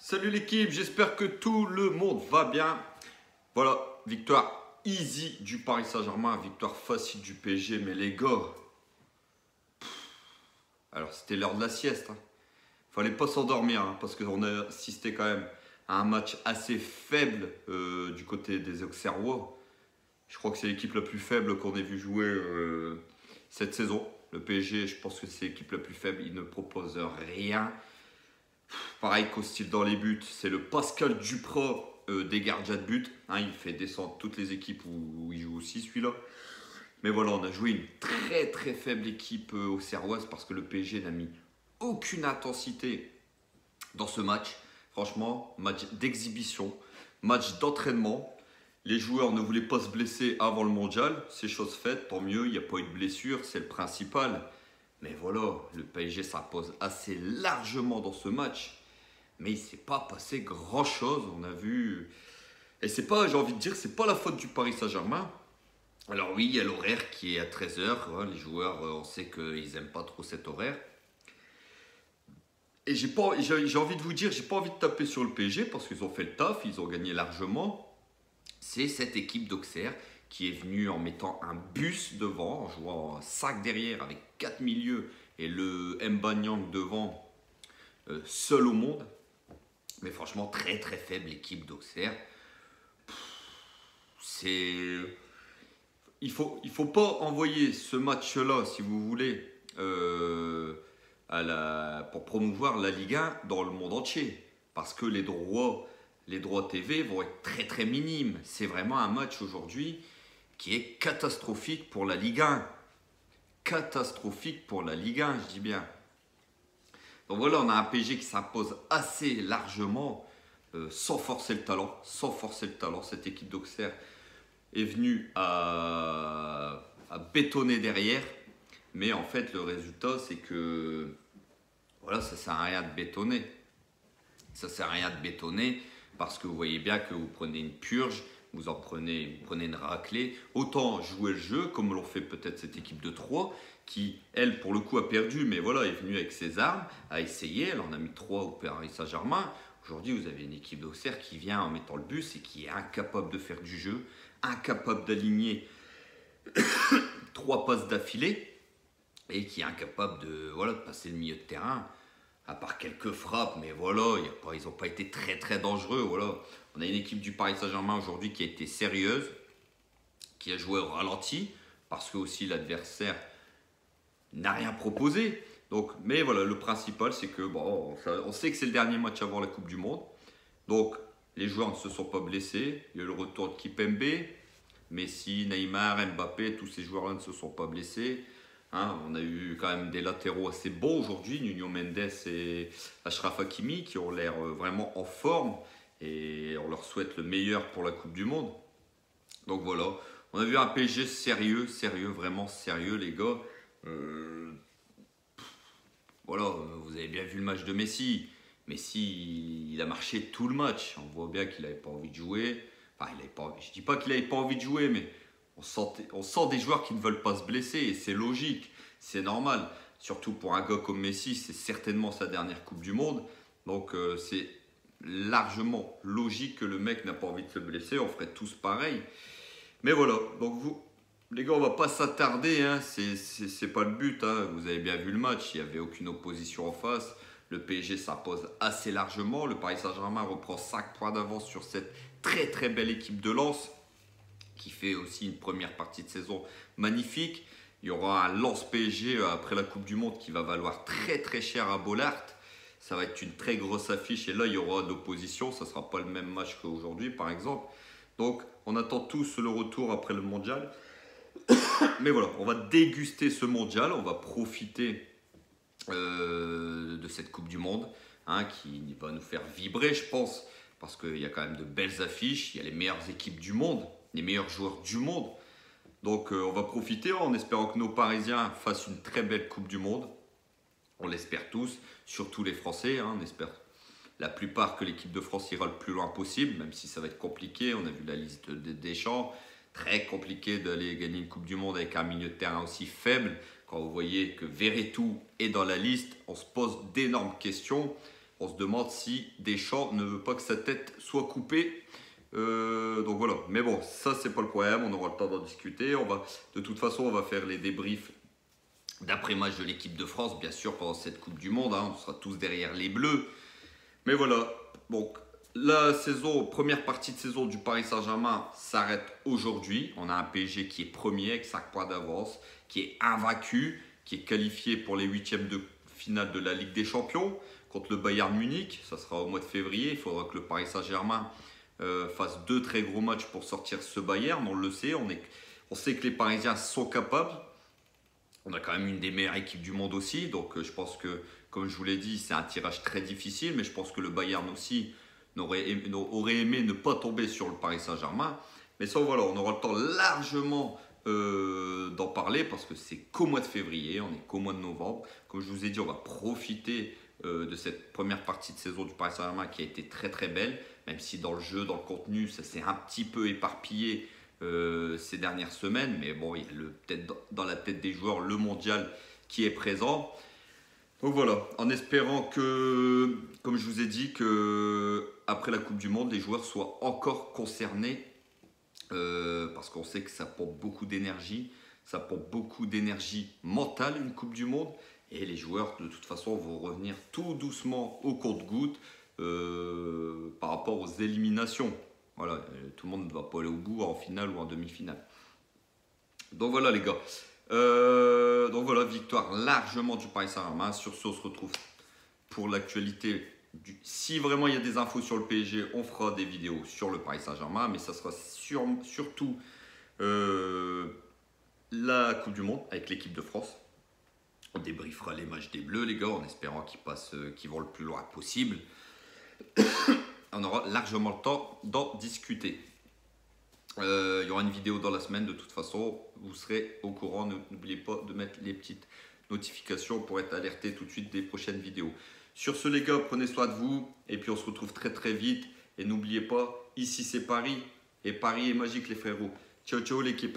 Salut l'équipe, j'espère que tout le monde va bien. Voilà, victoire easy du Paris Saint-Germain, victoire facile du PSG. Mais les gars, alors c'était l'heure de la sieste. Fallait pas s'endormir parce qu'on a assisté quand même à un match assez faible du côté des Auxerrois. Je crois que c'est l'équipe la plus faible qu'on ait vu jouer cette saison. Le PSG, je pense que c'est l'équipe la plus faible. Il ne propose rien. Pareil qu'au style dans les buts, c'est le Pascal Duprat des gardiens de but. Il fait descendre toutes les équipes où il joue aussi celui-là. Mais voilà, on a joué une très faible équipe auxerroise parce que le PSG n'a mis aucune intensité dans ce match. Franchement, match d'exhibition, match d'entraînement. Les joueurs ne voulaient pas se blesser avant le mondial. C'est chose faite, tant mieux, il n'y a pas eu de blessure, c'est le principal. Mais voilà, le PSG s'impose assez largement dans ce match. Mais il ne s'est pas passé grand-chose. On a vu... Et c'est pas, j'ai envie de dire, c'est pas la faute du Paris Saint-Germain. Alors oui, il y a l'horaire qui est à 13 h. Les joueurs, on sait qu'ils n'aiment pas trop cet horaire. Et j'ai envie de vous dire, j'ai pas envie de taper sur le PSG parce qu'ils ont fait le taf, ils ont gagné largement. C'est cette équipe d'Auxerre qui est venue en mettant un bus devant, en jouant 5 derrière avec 4 milieux et le Mbanyang devant, seul au monde. Mais franchement, très faible équipe d'Auxerre. Il faut pas envoyer ce match-là, si vous voulez, pour promouvoir la Ligue 1 dans le monde entier. Parce que les droits TV vont être très minimes. C'est vraiment un match aujourd'hui qui est catastrophique pour la Ligue 1. Catastrophique pour la Ligue 1, je dis bien. Donc voilà, on a un PSG qui s'impose assez largement, sans forcer le talent. Sans forcer le talent, cette équipe d'Auxerre est venue à bétonner derrière. Mais en fait, le résultat, c'est que voilà, ça ne sert à rien de bétonner. Ça ne sert à rien de bétonner parce que vous voyez bien que vous prenez une purge, vous prenez une raclée. Autant jouer le jeu, comme l'ont fait peut-être cette équipe de Troyes, qui, elle, pour le coup, a perdu, mais voilà, est venue avec ses armes, a essayé. Elle en a mis 3 au Paris Saint-Germain. Aujourd'hui, vous avez une équipe d'Auxerre qui vient en mettant le bus et qui est incapable de faire du jeu, incapable d'aligner 3 passes d'affilée et qui est incapable de passer le milieu de terrain. À part quelques frappes, mais voilà, ils n'ont pas été très dangereux. Voilà. On a une équipe du Paris Saint-Germain aujourd'hui qui a été sérieuse, qui a joué au ralenti, parce que aussi l'adversaire n'a rien proposé. Donc, mais voilà, le principal, c'est que on sait que c'est le dernier match avant la Coupe du Monde. Donc, les joueurs ne se sont pas blessés. Il y a eu le retour de Kipembe, Messi, Neymar, Mbappé, tous ces joueurs-là ne se sont pas blessés. On a eu quand même des latéraux assez bons aujourd'hui, Nuno Mendes et Achraf Hakimi, qui ont l'air vraiment en forme et on leur souhaite le meilleur pour la Coupe du Monde. Donc voilà, on a vu un PSG sérieux, vraiment sérieux les gars. Voilà, vous avez bien vu le match de Messi. Messi, il a marché tout le match. On voit bien qu'il n'avait pas envie de jouer. Enfin, je ne dis pas qu'il n'avait pas envie de jouer, mais on sent des joueurs qui ne veulent pas se blesser et c'est logique, c'est normal. Surtout pour un gars comme Messi, c'est certainement sa dernière Coupe du Monde. Donc c'est largement logique que le mec n'a pas envie de se blesser. On ferait tous pareil. Mais voilà, donc les gars, on va pas s'attarder. C'est pas le but. Vous avez bien vu le match, il n'y avait aucune opposition en face. Le PSG s'impose assez largement. Le Paris Saint-Germain reprend 5 points d'avance sur cette très belle équipe de Lens, qui fait aussi une première partie de saison magnifique. Il y aura un Lens PSG après la Coupe du Monde qui va valoir très cher à Bollaert. Ça va être une très grosse affiche et là il y aura de l'opposition. Ça ne sera pas le même match qu'aujourd'hui par exemple. Donc on attend tous le retour après le mondial. Mais voilà, on va déguster ce mondial. On va profiter de cette Coupe du Monde qui va nous faire vibrer je pense. Parce qu'il y a quand même de belles affiches. Il y a les meilleures équipes du monde, les meilleurs joueurs du monde. Donc on va profiter en espérant que nos Parisiens fassent une très belle Coupe du Monde. On l'espère tous, surtout les Français. On espère la plupart que l'équipe de France ira le plus loin possible, même si ça va être compliqué. On a vu la liste des Deschamps. Très compliqué d'aller gagner une Coupe du Monde avec un milieu de terrain aussi faible. Quand vous voyez que Verretou est dans la liste, on se pose d'énormes questions. On se demande si Deschamps ne veut pas que sa tête soit coupée. Donc voilà, mais bon, ça c'est pas le problème, on aura le temps d'en discuter. De toute façon, on va faire les débriefs d'après-match de l'équipe de France, bien sûr, pendant cette Coupe du Monde. On sera tous derrière les Bleus. Mais voilà, donc la première partie de saison du Paris Saint-Germain s'arrête aujourd'hui. On a un PSG qui est premier avec 5 points d'avance, qui est invaincu, qui est qualifié pour les huitièmes de finale de la Ligue des Champions contre le Bayern Munich. Ça sera au mois de février. Il faudra que le Paris Saint-Germain fasse 2 très gros matchs pour sortir ce Bayern. On le sait, on sait que les Parisiens sont capables. On a quand même une des meilleures équipes du monde aussi. Donc je pense que, comme je vous l'ai dit, c'est un tirage très difficile. Mais je pense que le Bayern aussi aurait aimé ne pas tomber sur le Paris Saint-Germain. Mais ça, voilà, on aura le temps largement d'en parler parce que c'est qu'au mois de février, on est qu'au mois de novembre. Comme je vous ai dit, on va profiter de cette première partie de saison du Paris Saint-Germain qui a été très très belle, même si dans le jeu, dans le contenu, ça s'est un petit peu éparpillé ces dernières semaines. Mais bon, il y a peut-être dans la tête des joueurs le mondial qui est présent. Donc voilà, en espérant que, comme je vous ai dit, que après la Coupe du Monde, les joueurs soient encore concernés parce qu'on sait que ça porte beaucoup d'énergie, ça porte beaucoup d'énergie mentale une Coupe du Monde et les joueurs de toute façon vont revenir tout doucement au compte-gouttes par rapport aux éliminations. Voilà, tout le monde ne va pas aller au bout en finale ou en demi-finale. Donc voilà les gars. Donc voilà, victoire largement du Paris Saint-Germain. Sur ce, on se retrouve pour l'actualité. Si vraiment il y a des infos sur le PSG, on fera des vidéos sur le Paris Saint-Germain. Mais ça sera surtout la Coupe du Monde avec l'équipe de France. On débriefera les matchs des Bleus, les gars, en espérant qu'ils vont le plus loin possible. On aura largement le temps d'en discuter. Il y aura une vidéo dans la semaine de toute façon, vous serez au courant, n'oubliez pas de mettre les petites notifications pour être alerté tout de suite des prochaines vidéos. Sur ce les gars, prenez soin de vous et puis on se retrouve très très vite et n'oubliez pas, ici c'est Paris et Paris est magique les frérots. Ciao ciao l'équipe.